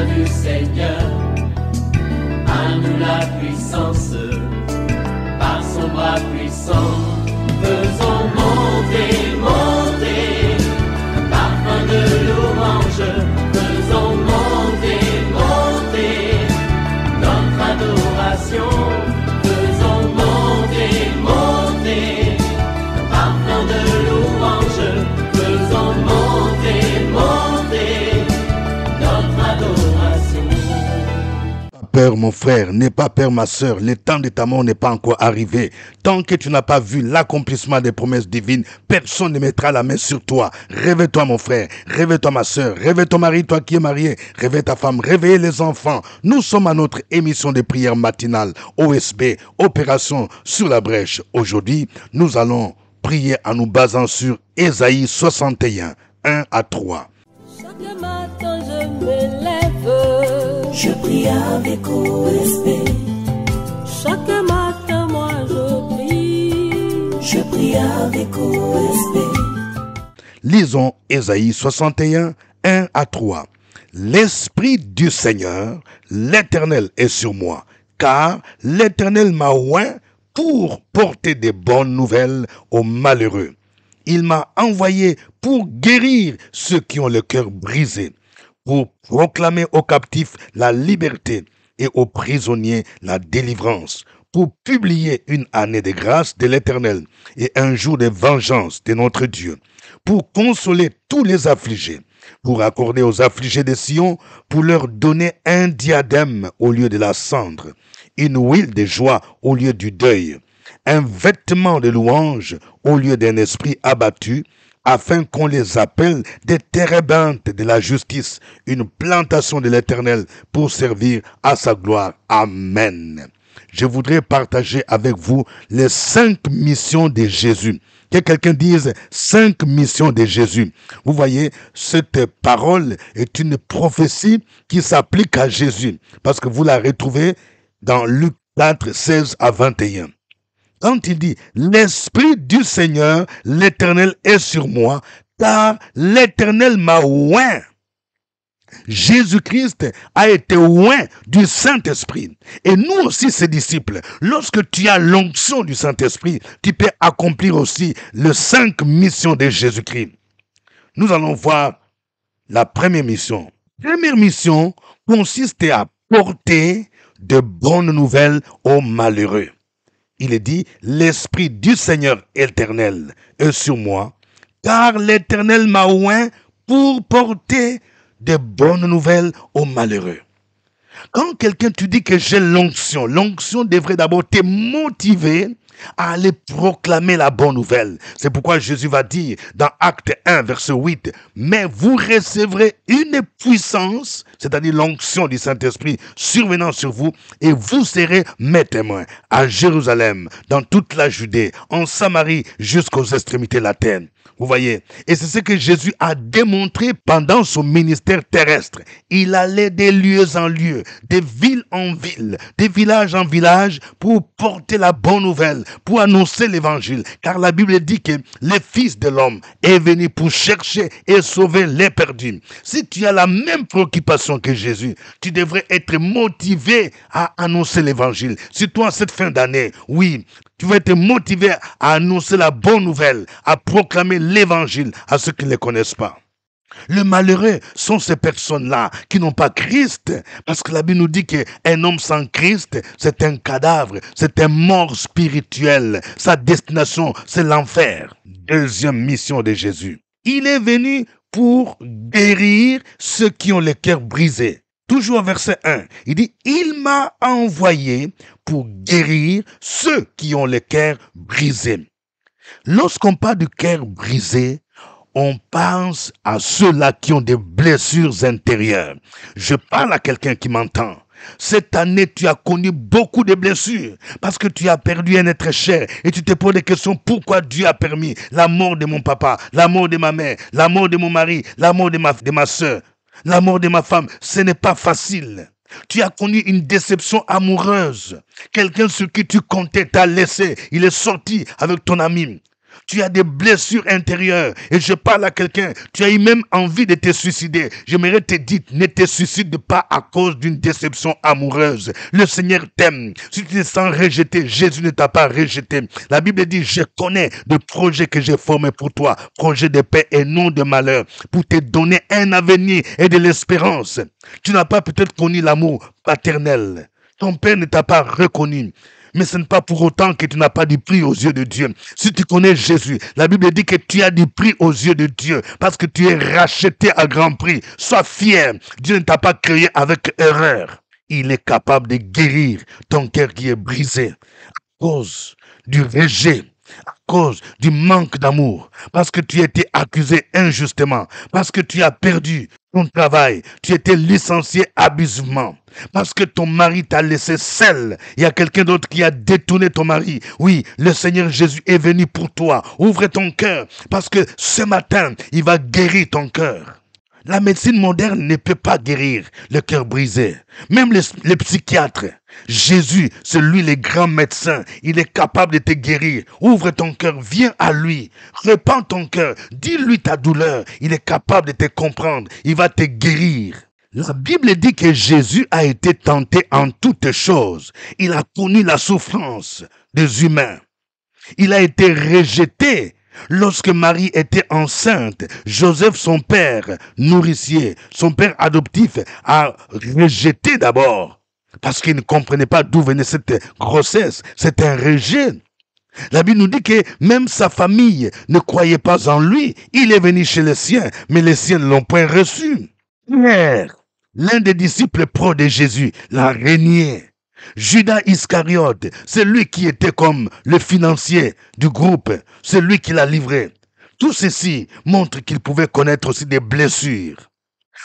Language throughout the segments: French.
du Seigneur, à nous la puissance, par son bras puissant, faisons monter, monter, parfum de louange, faisons monter, monter, notre adoration, faisons monter, monter, parfum de louange, faisons monter, monter, notre adoration. Peur, mon frère, n'aie pas peur, ma sœur. Le temps de ta mort n'est pas encore arrivé. Tant que tu n'as pas vu l'accomplissement des promesses divines, personne ne mettra la main sur toi. Réveille-toi, mon frère. Réveille-toi, ma sœur. Réveille ton mari, toi qui es marié. Réveille ta femme. Réveille les enfants. Nous sommes à notre émission de prière matinale, OSB, Opération sur la brèche. Aujourd'hui, nous allons prier en nous basant sur Ésaïe 61, 1 à 3. Chaque matin je me lève, je prie avec OSB. chaque matin moi Je prie avec OSB. Lisons Ésaïe 61, 1 à 3. L'Esprit du Seigneur, l'Éternel est sur moi, car l'Éternel m'a oint pour porter des bonnes nouvelles aux malheureux. Il m'a envoyé pour guérir ceux qui ont le cœur brisé, pour proclamer aux captifs la liberté et aux prisonniers la délivrance, pour publier une année de grâce de l'Éternel et un jour de vengeance de notre Dieu, pour consoler tous les affligés, pour accorder aux affligés de Sion, pour leur donner un diadème au lieu de la cendre, une huile de joie au lieu du deuil, un vêtement de louange au lieu d'un esprit abattu, afin qu'on les appelle des térébintes de la justice, une plantation de l'Éternel pour servir à sa gloire. Amen. Je voudrais partager avec vous les 5 missions de Jésus. Que quelqu'un dise 5 missions de Jésus. Vous voyez, cette parole est une prophétie qui s'applique à Jésus, parce que vous la retrouvez dans Luc 4, 16 à 21. Quand il dit « L'Esprit du Seigneur, l'Éternel est sur moi, car l'Éternel m'a oint ». Jésus-Christ a été oint du Saint-Esprit. Et nous aussi, ses disciples, lorsque tu as l'onction du Saint-Esprit, tu peux accomplir aussi les 5 missions de Jésus-Christ. Nous allons voir la première mission. La première mission consiste à porter de bonnes nouvelles aux malheureux. Il est dit, l'Esprit du Seigneur éternel est sur moi, car l'Éternel m'a oint pour porter de bonnes nouvelles aux malheureux. Quand quelqu'un te dit que j'ai l'onction devrait d'abord te motiver à aller proclamer la bonne nouvelle. C'est pourquoi Jésus va dire dans Acte 1, verset 8, « Mais vous recevrez une puissance, c'est-à-dire l'onction du Saint-Esprit, survenant sur vous, et vous serez mes témoins à Jérusalem, dans toute la Judée, en Samarie, jusqu'aux extrémités de la terre. » Vous voyez, et c'est ce que Jésus a démontré pendant son ministère terrestre. Il allait de lieux en lieux, de ville en ville, de village en village pour porter la bonne nouvelle, pour annoncer l'évangile. Car la Bible dit que le Fils de l'homme est venu pour chercher et sauver les perdus. Si tu as la même préoccupation que Jésus, tu devrais être motivé à annoncer l'évangile. Si toi, cette fin d'année, oui, tu vas être motivé à annoncer la bonne nouvelle, à proclamer l'évangile à ceux qui ne le connaissent pas. Les malheureux sont ces personnes-là qui n'ont pas Christ, parce que la Bible nous dit qu'un homme sans Christ, c'est un cadavre, c'est un mort spirituel. Sa destination, c'est l'enfer. Deuxième mission de Jésus. Il est venu pour guérir ceux qui ont le cœur brisé. Toujours verset 1, il dit, « Il m'a envoyé pour guérir ceux qui ont le cœur brisé. » Lorsqu'on parle du cœur brisé, on pense à ceux-là qui ont des blessures intérieures. Je parle à quelqu'un qui m'entend. Cette année, tu as connu beaucoup de blessures parce que tu as perdu un être cher et tu te poses des questions. Pourquoi Dieu a permis la mort de mon papa, la mort de ma mère, la mort de mon mari, la mort de ma soeur, la mort de ma femme? Ce n'est pas facile. Tu as connu une déception amoureuse. Quelqu'un sur qui tu comptais t'a laissé. Il est sorti avec ton ami. Tu as des blessures intérieures et je parle à quelqu'un. Tu as eu même envie de te suicider. J'aimerais te dire, ne te suicide pas à cause d'une déception amoureuse. Le Seigneur t'aime. Si tu te sens rejeté, Jésus ne t'a pas rejeté. La Bible dit, je connais le projet que j'ai formé pour toi. Projet de paix et non de malheur. Pour te donner un avenir et de l'espérance. Tu n'as pas peut-être connu l'amour paternel. Ton père ne t'a pas reconnu. Mais ce n'est pas pour autant que tu n'as pas du prix aux yeux de Dieu. Si tu connais Jésus, la Bible dit que tu as du prix aux yeux de Dieu parce que tu es racheté à grand prix. Sois fier. Dieu ne t'a pas créé avec erreur. Il est capable de guérir ton cœur qui est brisé à cause du rejet, à cause du manque d'amour, parce que tu as été accusé injustement, parce que tu as perdu ton travail, tu étais licencié abusivement, parce que ton mari t'a laissé seul. Il y a quelqu'un d'autre qui a détourné ton mari. Oui, le Seigneur Jésus est venu pour toi. Ouvre ton cœur, parce que ce matin, il va guérir ton cœur. La médecine moderne ne peut pas guérir le cœur brisé. Même les psychiatres. Jésus, c'est lui le grand médecin. Il est capable de te guérir. Ouvre ton cœur, viens à lui. Repends ton cœur. Dis-lui ta douleur. Il est capable de te comprendre. Il va te guérir. La Bible dit que Jésus a été tenté en toutes choses. Il a connu la souffrance des humains. Il a été rejeté. Lorsque Marie était enceinte, Joseph, son père nourricier, son père adoptif, a rejeté d'abord. Parce qu'il ne comprenait pas d'où venait cette grossesse. C'est un rejet. La Bible nous dit que même sa famille ne croyait pas en lui. Il est venu chez les siens, mais les siens ne l'ont point reçu. Pierre, l'un des disciples pros de Jésus, l'a renié. Judas Iscariote, c'est lui qui était comme le financier du groupe, c'est lui qui l'a livré. Tout ceci montre qu'il pouvait connaître aussi des blessures.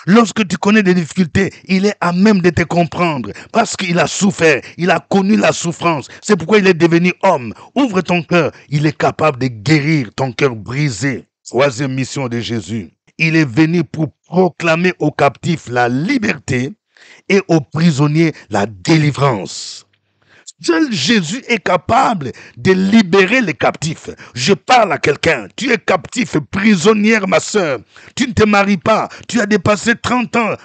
Lorsque tu connais des difficultés, il est à même de te comprendre parce qu'il a souffert, il a connu la souffrance. C'est pourquoi il est devenu homme. Ouvre ton cœur, il est capable de guérir ton cœur brisé. Troisième mission de Jésus. Il est venu pour proclamer aux captifs la liberté et aux prisonniers la délivrance. Seul Jésus est capable de libérer les captifs. Je parle à quelqu'un. Tu es captif, prisonnière, ma sœur. Tu ne te maries pas. Tu as dépassé 30 ans.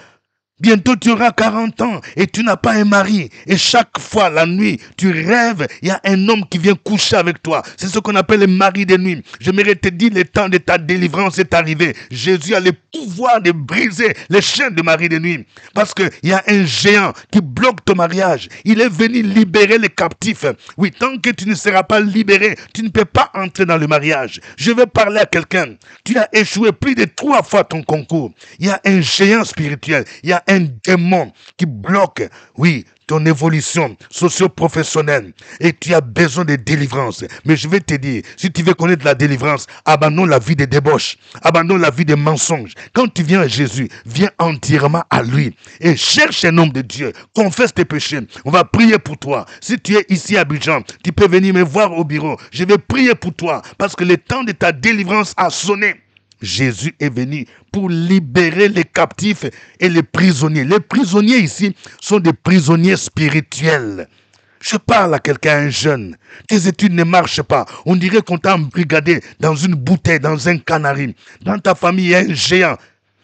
Bientôt tu auras 40 ans et tu n'as pas un mari. Et chaque fois la nuit, tu rêves, il y a un homme qui vient coucher avec toi. C'est ce qu'on appelle le mari de nuit. J'aimerais te dire, le temps de ta délivrance est arrivé. Jésus a le pouvoir de briser les chaînes de mari de nuit. Parce qu'il y a un géant qui bloque ton mariage. Il est venu libérer les captifs. Oui, tant que tu ne seras pas libéré, tu ne peux pas entrer dans le mariage. Je vais parler à quelqu'un. Tu as échoué plus de 3 fois ton concours. Il y a un géant spirituel. Il y a un démon qui bloque, oui, ton évolution socio-professionnelle et tu as besoin de délivrance. Mais je vais te dire, si tu veux connaître la délivrance, abandonne la vie de débauche, abandonne la vie de mensonges. Quand tu viens à Jésus, viens entièrement à lui et cherche un homme de Dieu, confesse tes péchés. On va prier pour toi. Si tu es ici à Abidjan, tu peux venir me voir au bureau. Je vais prier pour toi parce que le temps de ta délivrance a sonné. Jésus est venu pour libérer les captifs et les prisonniers. Les prisonniers ici sont des prisonniers spirituels. Je parle à quelqu'un, un jeune. Tes études ne marchent pas. On dirait qu'on t'a embrigadé dans une bouteille, dans un canari. Dans ta famille, il y a un géant.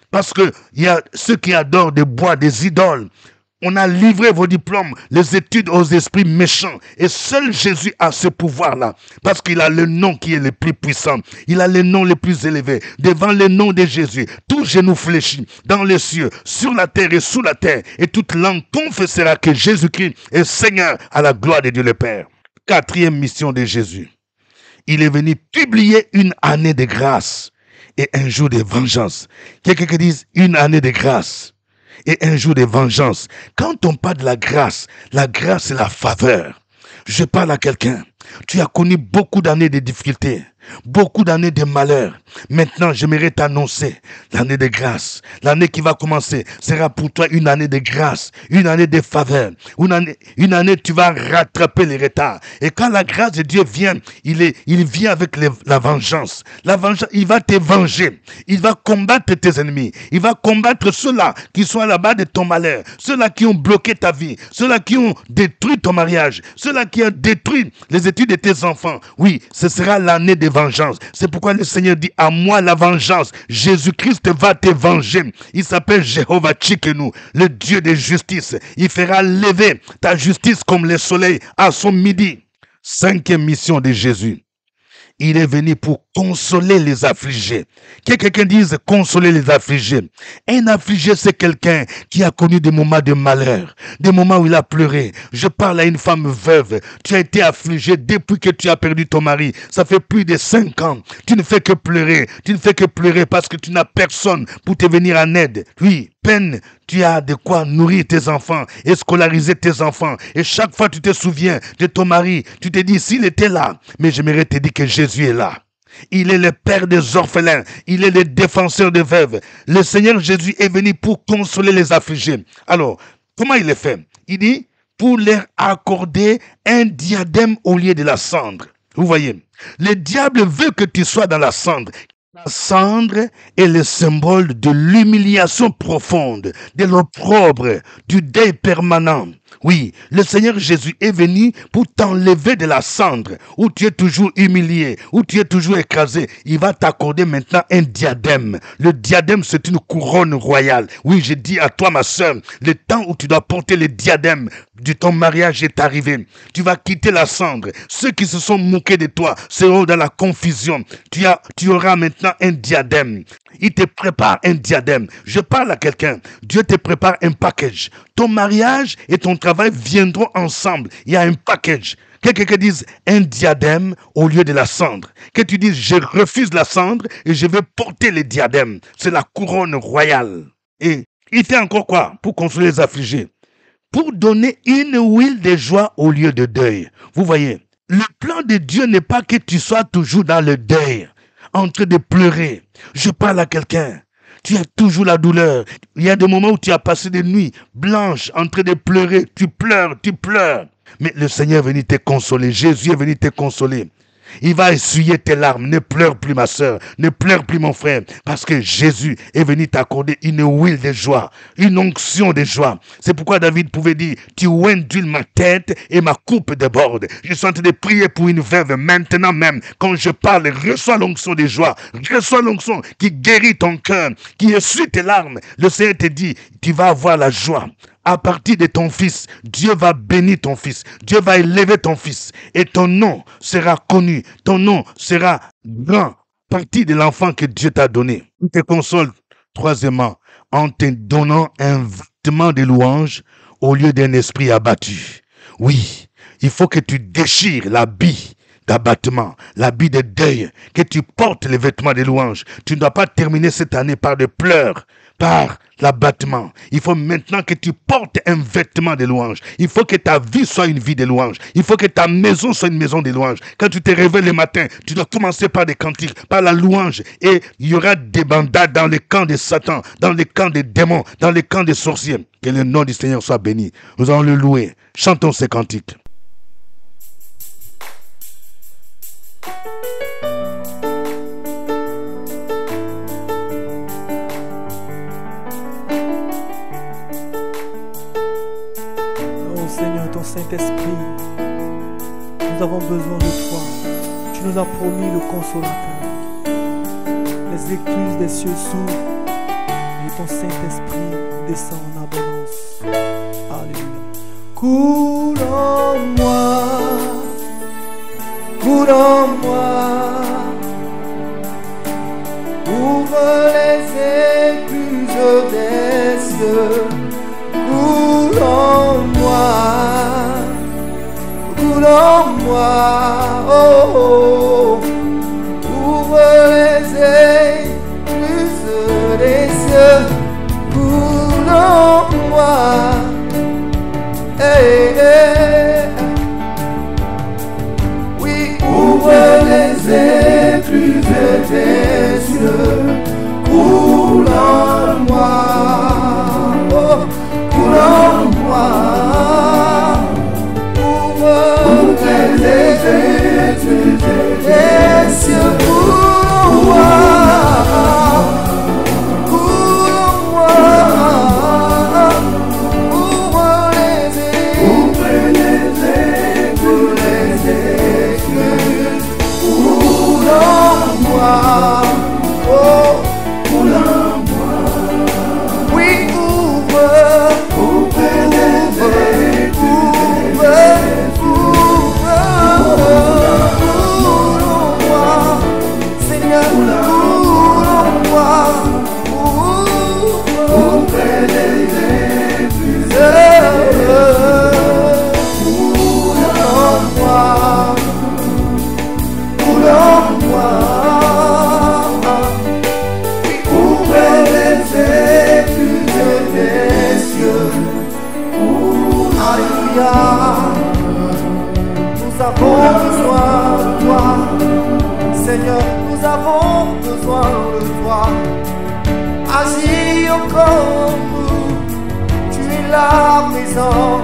Parce qu'il y a ceux qui adorent des bois, des idoles. On a livré vos diplômes, les études aux esprits méchants. Et seul Jésus a ce pouvoir-là. Parce qu'il a le nom qui est le plus puissant. Il a le nom le plus élevé. Devant le nom de Jésus, tout genou fléchit dans les cieux, sur la terre et sous la terre. Et toute langue confessera que Jésus-Christ est Seigneur à la gloire de Dieu le Père. 4e mission de Jésus. Il est venu publier une année de grâce et un jour de vengeance. Quelqu'un qui dise une année de grâce et un jour de vengeance. Quand on parle de la grâce, c'est la faveur. Je parle à quelqu'un. Tu as connu beaucoup d'années de difficultés, beaucoup d'années de malheur. Maintenant, j'aimerais t'annoncer l'année de grâce. L'année qui va commencer sera pour toi une année de grâce, une année de faveur. Une année tu vas rattraper les retards. Et quand la grâce de Dieu vient, il vient avec la vengeance. La vengeance, il va te venger. Il va combattre tes ennemis. Il va combattre ceux-là qui sont là-bas de ton malheur. Ceux-là qui ont bloqué ta vie. Ceux-là qui ont détruit ton mariage. Ceux-là qui ont détruit les études de tes enfants. Oui, ce sera l'année de vengeance. C'est pourquoi le Seigneur dit, à moi la vengeance. Jésus-Christ va te venger. Il s'appelle Jéhovah Tchikenu, le Dieu de justice. Il fera lever ta justice comme le soleil à son midi. 5e mission de Jésus. Il est venu pour consoler les affligés. Que quelqu'un dise consoler les affligés. Un affligé, c'est quelqu'un qui a connu des moments de malheur, des moments où il a pleuré. Je parle à une femme veuve. Tu as été affligé depuis que tu as perdu ton mari. Ça fait plus de 5 ans. Tu ne fais que pleurer. Tu ne fais que pleurer parce que tu n'as personne pour te venir en aide. Oui, peine, tu as de quoi nourrir tes enfants et scolariser tes enfants. Et chaque fois tu te souviens de ton mari, tu te dis, s'il était là, mais j'aimerais te dire que Jésus est là. Il est le père des orphelins. Il est le défenseur des veuves. Le Seigneur Jésus est venu pour consoler les affligés. Alors, comment il est fait? Il dit, pour leur accorder un diadème au lieu de la cendre. Vous voyez, le diable veut que tu sois dans la cendre. La cendre est le symbole de l'humiliation profonde, de l'opprobre, du deuil permanent. Oui, le Seigneur Jésus est venu pour t'enlever de la cendre, où tu es toujours humilié, où tu es toujours écrasé. Il va t'accorder maintenant un diadème. Le diadème, c'est une couronne royale. Oui, je dis à toi, ma soeur, le temps où tu dois porter le diadème de ton mariage est arrivé. Tu vas quitter la cendre. Ceux qui se sont moqués de toi seront dans la confusion. Tu auras maintenant un diadème. Il te prépare un diadème. Je parle à quelqu'un. Dieu te prépare un package. Ton mariage et ton travail viendront ensemble. Il y a un package. Que quelqu'un dise un diadème au lieu de la cendre. Que tu dises je refuse la cendre et je vais porter le diadème. C'est la couronne royale. Et il fait encore quoi pour consoler les affligés? Pour donner une huile de joie au lieu de deuil. Vous voyez, le plan de Dieu n'est pas que tu sois toujours dans le deuil, en train de pleurer. Je parle à quelqu'un. Tu as toujours la douleur. Il y a des moments où tu as passé des nuits blanches en train de pleurer. Tu pleures, tu pleures. Mais le Seigneur est venu te consoler. Jésus est venu te consoler. Il va essuyer tes larmes. Ne pleure plus, ma soeur. Ne pleure plus, mon frère. Parce que Jésus est venu t'accorder une huile de joie. Une onction de joie. C'est pourquoi David pouvait dire, tu oins d'huile ma tête et ma coupe déborde. Je suis en train de prier pour une veuve maintenant même. Quand je parle, reçois l'onction de joie. Reçois l'onction qui guérit ton cœur, qui essuie tes larmes. Le Seigneur te dit, tu vas avoir la joie. À partir de ton fils, Dieu va bénir ton fils. Dieu va élever ton fils. Et ton nom sera connu. Ton nom sera grand. À partir de l'enfant que Dieu t'a donné. Il te console, troisièmement, en te donnant un vêtement de louange au lieu d'un esprit abattu. Oui, il faut que tu déchires l'habit d'abattement, l'habit de deuil, que tu portes les vêtements de louange. Tu ne dois pas terminer cette année par des pleurs, par l'abattement. Il faut maintenant que tu portes un vêtement de louange. Il faut que ta vie soit une vie de louange. Il faut que ta maison soit une maison de louange. Quand tu te réveilles le matin, tu dois commencer par des cantiques, par la louange. Et il y aura des bandades dans les camps de Satan, dans les camps des démons, dans les camps des sorciers. Que le nom du Seigneur soit béni. Nous allons le louer. Chantons ces cantiques. Seigneur, ton Saint-Esprit, nous avons besoin de toi. Tu nous as promis le consolateur. Les écluses des cieux s'ouvrent et ton Saint-Esprit descend en abondance. Alléluia. Coule en moi, coule en moi. Ouvre les écluses des cieux. Coule en moi, coule en moi, oh, oh. Ouvre les écluses des cieux, coule en moi, hey, hey. Oui, ouvre les écluses des cieux, coule en moi, oh. En moi, ouvre les écluses Alléluia. Nous avons besoin de toi. Seigneur, nous avons besoin de toi. Agis encore en nous. Tu es là présent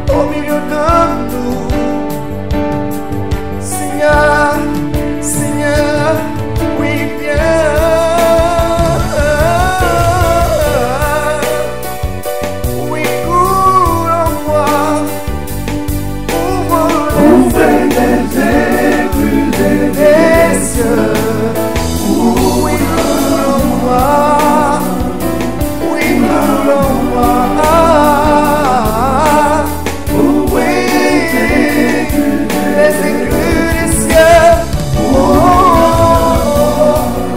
au milieu de nous. Seigneur, Seigneur, oui viens. Oui, coule en moi. Ouvre les cieux. Oui, coule en moi. Oui, coule en moi. Oui, les écluses des cieux.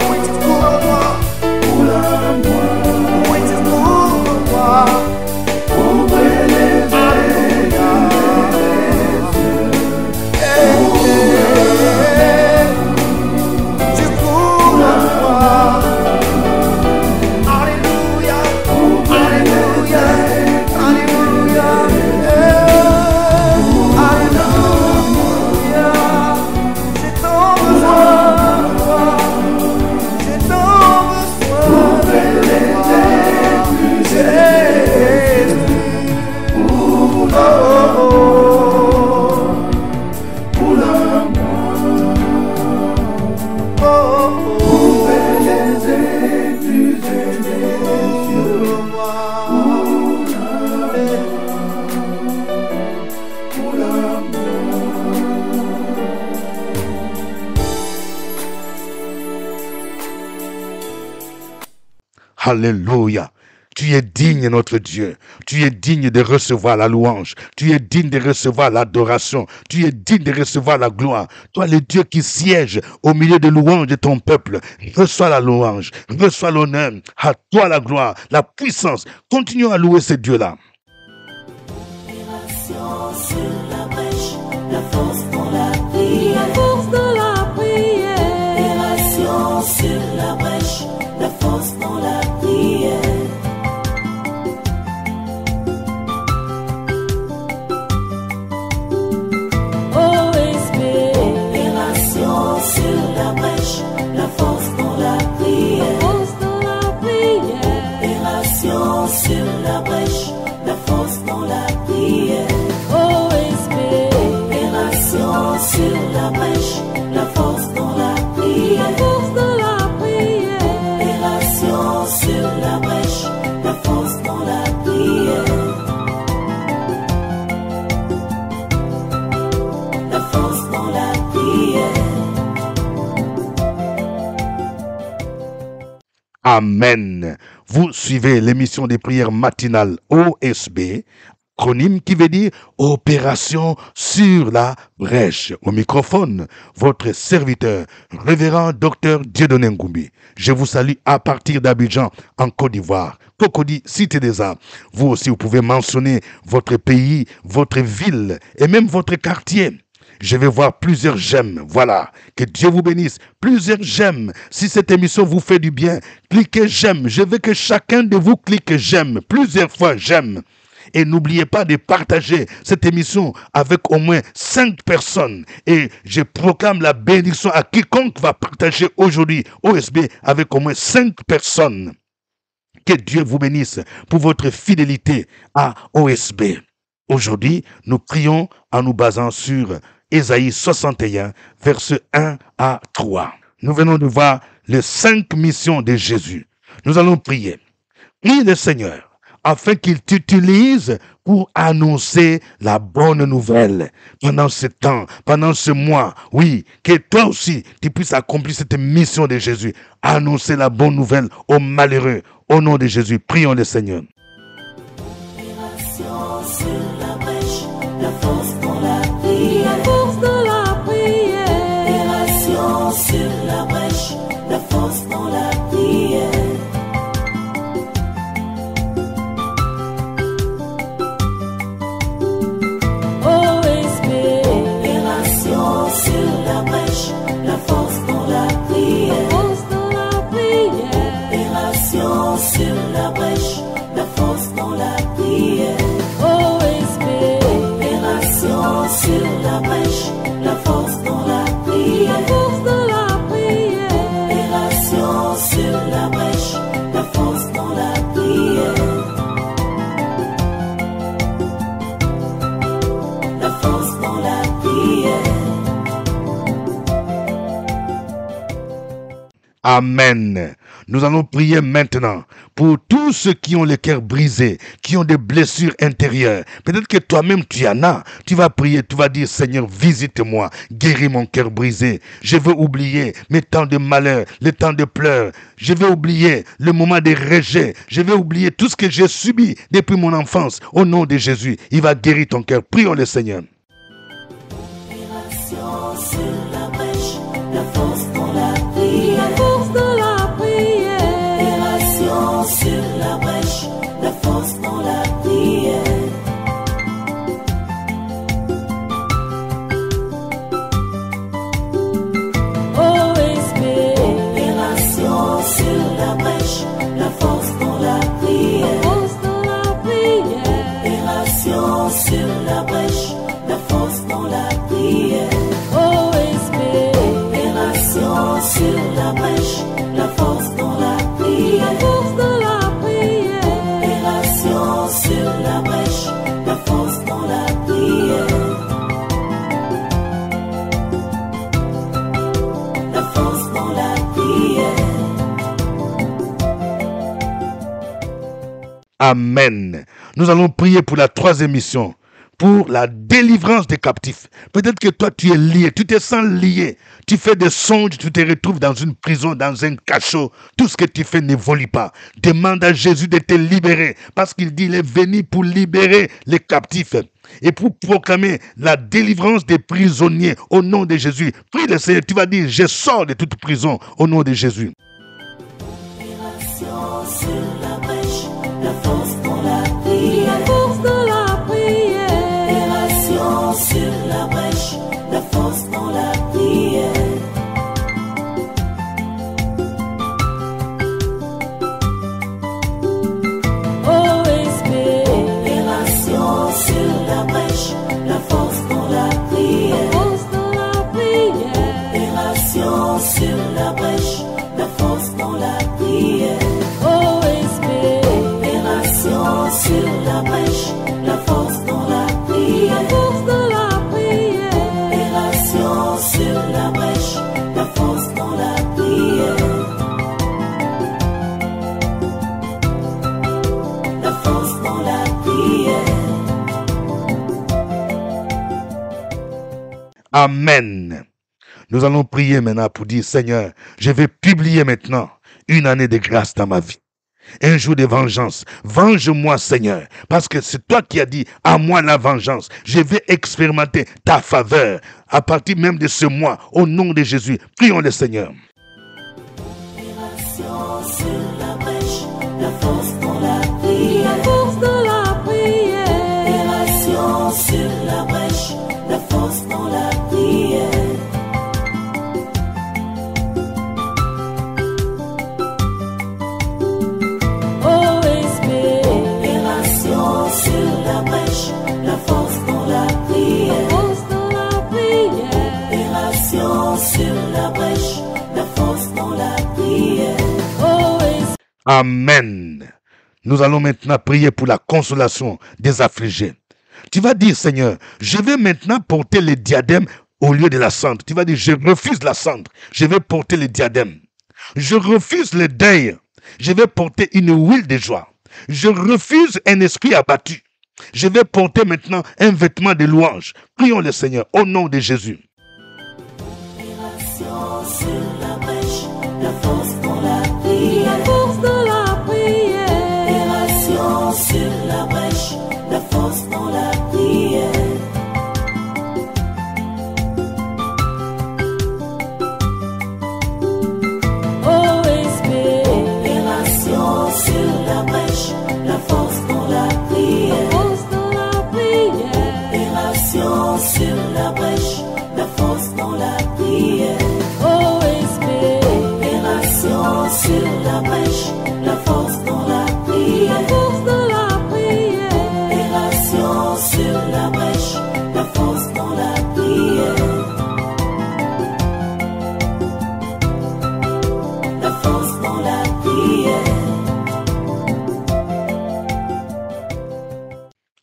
Oui, tu cours en moi. Oui, tu cours en moi. Tu cours en moi. Alléluia. Alléluia. Alléluia. Alléluia. J'ai tant besoin de toi. J'ai tant besoin de toi. Jésus. Oh, oh, Alléluia. Tu es digne, notre Dieu. Tu es digne de recevoir la louange. Tu es digne de recevoir l'adoration. Tu es digne de recevoir la gloire. Toi, le Dieu qui siège au milieu de louanges de ton peuple, reçois la louange, reçois l'honneur. À toi la gloire, la puissance. Continuons à louer ce Dieu-là. Opération sur la brèche, la force dans la prière. La force de la prière. Opération sur la brèche, la force dans la prière. OSB. Opération sur la brèche, la force dans la prière. Force de la prière. Opération sur la brèche, la force dans la prière. OSB. Opération sur la brèche, la force dans la La prière. force de la prière. Opération sur la brèche, la force dans la prière. La force dans la prière. Amen. Vous suivez l'émission des prières matinales OSB, acronyme qui veut dire Opération sur la brèche. Au microphone, votre serviteur, révérend docteur Dieudonné Ngumbi. Je vous salue à partir d'Abidjan, en Côte d'Ivoire. Cocody, Cité des Arts. Vous aussi, vous pouvez mentionner votre pays, votre ville et même votre quartier. Je vais voir plusieurs j'aime. Voilà. Que Dieu vous bénisse. Plusieurs j'aime. Si cette émission vous fait du bien, cliquez j'aime. Je veux que chacun de vous clique j'aime. Plusieurs fois j'aime. Et n'oubliez pas de partager cette émission avec au moins 5 personnes. Et je proclame la bénédiction à quiconque va partager aujourd'hui OSB avec au moins 5 personnes. Que Dieu vous bénisse pour votre fidélité à OSB. Aujourd'hui, nous prions en nous basant sur Ésaïe 61, versets 1 à 3. Nous venons de voir les 5 missions de Jésus. Nous allons prier. Prie le Seigneur afin qu'il t'utilise pour annoncer la bonne nouvelle pendant ce temps, pendant ce mois. Oui, que toi aussi, tu puisses accomplir cette mission de Jésus. Annoncer la bonne nouvelle aux malheureux. Au nom de Jésus, prions le Seigneur. Opération sur la brèche, la force dans la prière. La force de la prière. Opération sur la brèche, la force dans la prière. OSB. Opération sur la brèche, la force dans la prière. Force de la prière. Opération sur la brèche, la force dans la prière. OSB. Amen. Nous allons prier maintenant pour tous ceux qui ont le cœur brisé, qui ont des blessures intérieures. Peut-être que toi-même tu en as. Tu vas prier, tu vas dire, Seigneur, visite-moi, guéris mon cœur brisé. Je veux oublier mes temps de malheur, les temps de pleurs. Je veux oublier le moment de rejet. Je veux oublier tout ce que j'ai subi depuis mon enfance. Au nom de Jésus, il va guérir ton cœur. Prions le Seigneur. Sur la brèche, la force dans la prière. La force de la prière. Opération sur la brèche, la force dans la prière. OSP. Opération sur la brèche, la force dans la prière. Force de la prière. Opération sur la brèche, la force dans la prière. OSP. Opération sur la brèche, la force dans la prière. La force de la prière. Opération sur la brèche, la force dans la prière. La force dans la prière. Amen. Nous allons prier pour la troisième mission, pour la délivrance des captifs. Peut-être que toi, tu es lié, tu te sens lié. Tu fais des songes, tu te retrouves dans une prison, dans un cachot. Tout ce que tu fais n'évolue pas. Demande à Jésus de te libérer, parce qu'il dit, il est venu pour libérer les captifs et pour proclamer la délivrance des prisonniers au nom de Jésus. Prie le Seigneur, tu vas dire, je sors de toute prison au nom de Jésus. Opération sur la brèche, la force dans la prière. La force de la prière. Opération sur la brèche, la force dans la prière. OSP. Opération sur la brèche, la force dans la prière. Force de la prière. Opération sur la brèche, la force dans la prière. OSP. Opération sur la brèche, la force dans la prière. La force de la prière. Opération sur la brèche, la force dans la prière. La force dans la prière. Amen. Nous allons prier maintenant pour dire, Seigneur, je vais publier maintenant une année de grâce dans ma vie. Un jour de vengeance. Venge-moi, Seigneur, parce que c'est toi qui as dit, à moi la vengeance. Je vais expérimenter ta faveur à partir même de ce mois, au nom de Jésus. Prions le Seigneur. Opération sur la brèche, la force dans la prière. La force de la prière. Opération sur la brèche, la force dans la prière. OSP. Opération sur la brèche, la force dans la prière. Force de la prière. Opération sur la brèche, la force dans la prière. OSP. Amen. Nous allons maintenant prier pour la consolation des affligés. Tu vas dire, Seigneur, je vais maintenant porter le diadème au lieu de la cendre. Tu vas dire, je refuse la cendre. Je vais porter le diadème. Je refuse le deuil. Je vais porter une huile de joie. Je refuse un esprit abattu. Je vais porter maintenant un vêtement de louange. Prions le Seigneur au nom de Jésus. Opération sur la brèche, la force dans la prière. La force de la prière. Opération sur la brèche, la force dans la prière. OSP. Opération sur la brèche, la force dans la prière. Force de la prière. Opération sur la brèche, la force dans la prière. OSP. Opération sur la brèche, la force dans la prière. La force de la prière. Opération sur la brèche, la force dans la prière. La force dans la prière.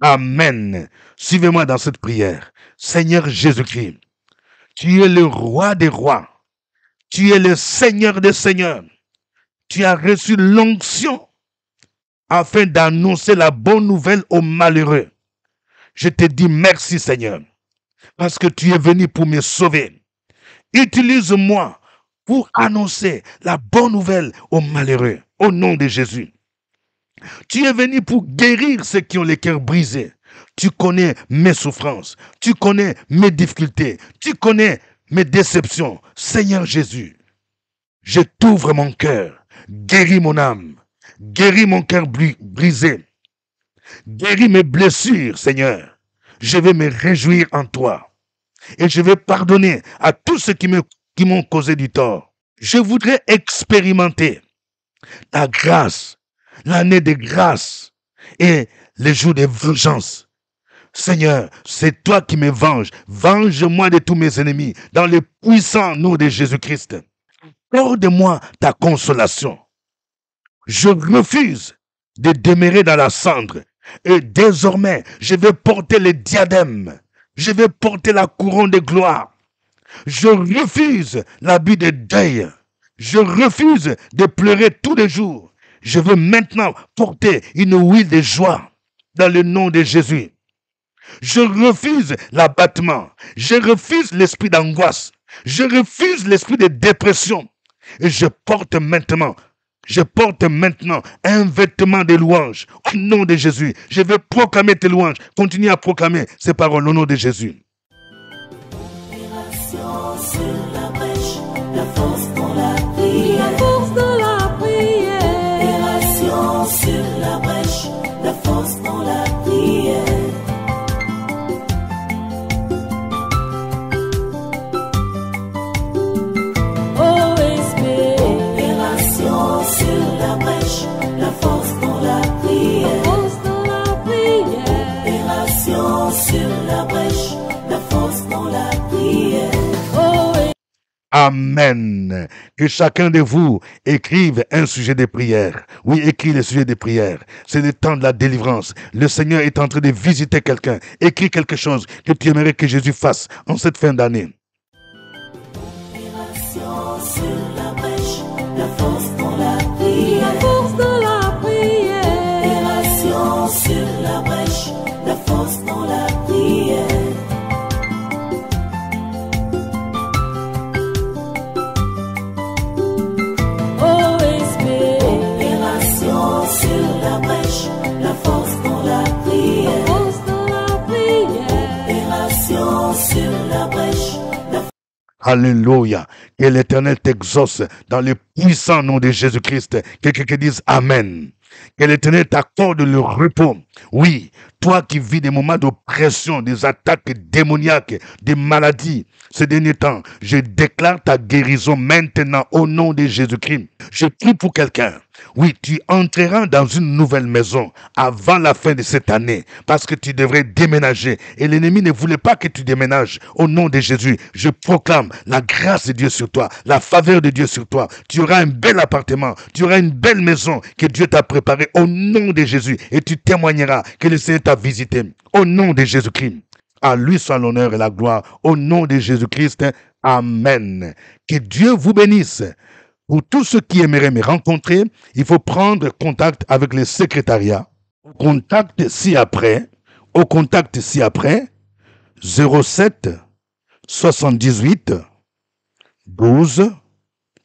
Amen. Suivez-moi dans cette prière. Seigneur Jésus-Christ, tu es le roi des rois. Tu es le Seigneur des Seigneurs. Tu as reçu l'onction afin d'annoncer la bonne nouvelle aux malheureux. Je te dis merci, Seigneur, parce que tu es venu pour me sauver. Utilise-moi pour annoncer la bonne nouvelle aux malheureux, au nom de Jésus. Tu es venu pour guérir ceux qui ont les cœurs brisés. Tu connais mes souffrances, tu connais mes difficultés, tu connais mes déceptions. Seigneur Jésus, je t'ouvre mon cœur, guéris mon âme, guéris mon cœur brisé, guéris mes blessures, Seigneur. Je vais me réjouir en toi et je vais pardonner à tous ceux qui m'ont causé du tort. Je voudrais expérimenter ta grâce, l'année de grâce et les jours de vengeance. Seigneur, c'est toi qui me venges. Venge-moi de tous mes ennemis dans le puissant nom de Jésus-Christ. Accorde-moi ta consolation. Je refuse de demeurer dans la cendre et désormais, je vais porter le diadème. Je vais porter la couronne de gloire. Je refuse l'habit de deuil. Je refuse de pleurer tous les jours. Je veux maintenant porter une huile de joie dans le nom de Jésus. Je refuse l'abattement. Je refuse l'esprit d'angoisse. Je refuse l'esprit de dépression. Et je porte maintenant un vêtement de louange au nom de Jésus. Je vais proclamer tes louanges. Continue à proclamer ces paroles au nom de Jésus. Opération sur la brèche, la force dans la prière. La force dans la prière. Opération sur la brèche, la force dans la prière. OSB. Opération sur la brèche, la force dans la La prière. force dans la prière. Opération sur la brèche, la force dans la prière. OSB. Amen. Que chacun de vous écrive un sujet de prière. Oui, écris le sujet de prière. C'est le temps de la délivrance. Le Seigneur est en train de visiter quelqu'un. Écris quelque chose que tu aimerais que Jésus fasse en cette fin d'année. Opération sur la brèche, la force dans la prière. La force dans la prière. Opération sur la brèche, la force dans la prière. OSB. Opération sur la brèche, la force dans la La prière. force dans la prière. Opération sur la brèche, la Alléluia. Que l'Éternel t'exauce dans le puissant nom de Jésus-Christ. Que quelqu'un dise Amen. Que l'Éternel t'accorde le repos. Oui, toi qui vis des moments d'oppression, des attaques démoniaques, des maladies, ces derniers temps, je déclare ta guérison maintenant au nom de Jésus-Christ. Je prie pour quelqu'un. Oui, tu entreras dans une nouvelle maison avant la fin de cette année parce que tu devrais déménager et l'ennemi ne voulait pas que tu déménages. Au nom de Jésus, je proclame la grâce de Dieu sur toi, la faveur de Dieu sur toi. Tu auras un bel appartement, tu auras une belle maison que Dieu t'a préparée au nom de Jésus et tu témoigneras que le Seigneur t'a visité au nom de Jésus-Christ. À lui soit l'honneur et la gloire au nom de Jésus-Christ. Amen. Que Dieu vous bénisse. Pour tous ceux qui aimeraient me rencontrer, il faut prendre contact avec le secrétariat. Au contact ci-après, 07 78 12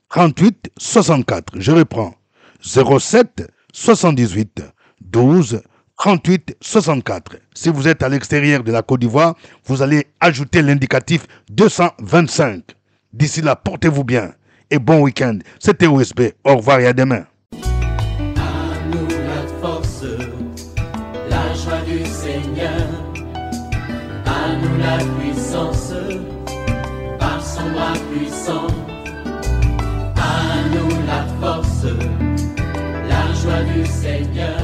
38 64. Je reprends. 07 78 12 38 64. Si vous êtes à l'extérieur de la Côte d'Ivoire, vous allez ajouter l'indicatif 225. D'ici là, portez-vous bien et bon week-end. C'était OSB. Au revoir et à demain. À nous la force, la joie du Seigneur. À nous la puissance, par son bras puissant. À nous la force, la joie du Seigneur.